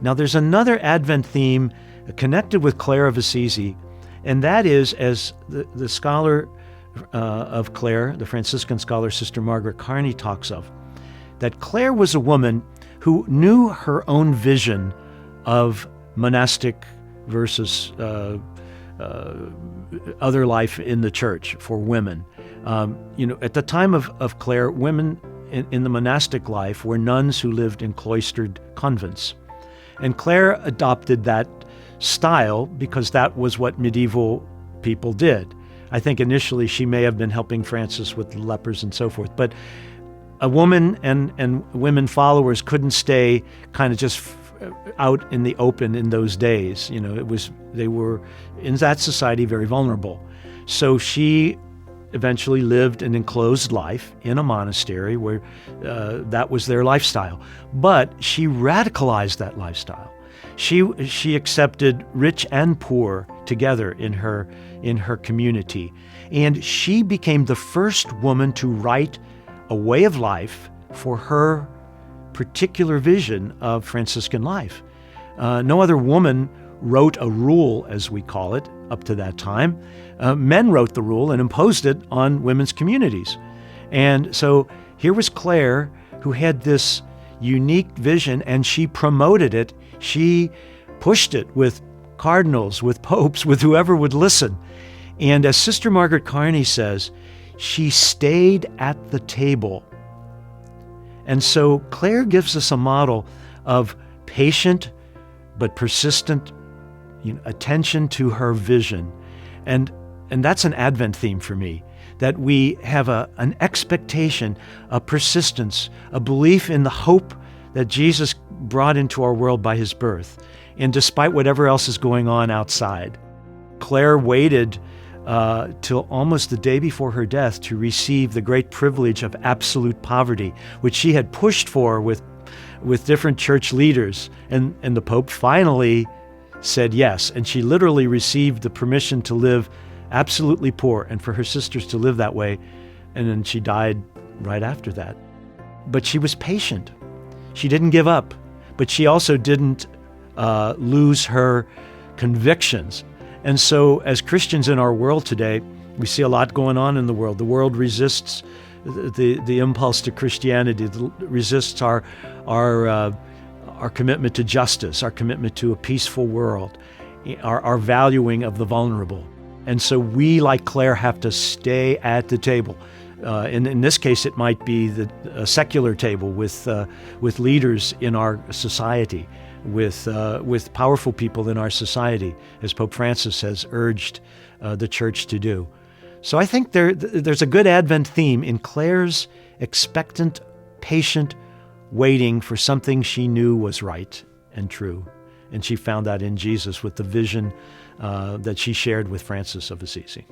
Now, there's another Advent theme connected with Clare of Assisi, and that is, as the scholar of Clare, the Franciscan scholar Sister Margaret Carney talks of, that Clare was a woman who knew her own vision of monastic versus other life in the church for women. At the time of Clare, women in the monastic life were nuns who lived in cloistered convents. And Clare adopted that style because that was what medieval people did. I think initially she may have been helping Francis with lepers and so forth, but a woman and women followers couldn't stay kind of just out in the open in those days. They were in that society very vulnerable. So she eventually lived an enclosed life in a monastery where that was their lifestyle. But she radicalized that lifestyle. She accepted rich and poor together in her community, and she became the first woman to write a way of life for her particular vision of Franciscan life. No other woman wrote a rule, as we call it, up to that time. Men wrote the rule and imposed it on women's communities. And so here was Clare, who had this unique vision, and she promoted it. She pushed it with cardinals, with popes, with whoever would listen. And as Sister Margaret Carney says, she stayed at the table. And so Clare gives us a model of patient but persistent attention to her vision. And that's an Advent theme for me, that we have an expectation, a persistence, a belief in the hope that Jesus brought into our world by his birth. And despite whatever else is going on outside, Clare waited till almost the day before her death to receive the great privilege of absolute poverty, which she had pushed for with different church leaders. And the Pope finally said yes, and she literally received the permission to live absolutely poor and for her sisters to live that way. And then she died right after that. But she was patient. She didn't give up, but she also didn't lose her convictions. And so as Christians in our world today, we see a lot going on in the world. The world resists the impulse to Christianity, resists our commitment to justice, our commitment to a peaceful world, our valuing of the vulnerable. And so we, like Clare, have to stay at the table. In this case, it might be a secular table with leaders in our society, with powerful people in our society, as Pope Francis has urged the Church to do. So I think there's a good Advent theme in Clare's expectant, patient waiting for something she knew was right and true. And she found that in Jesus with the vision that she shared with Francis of Assisi.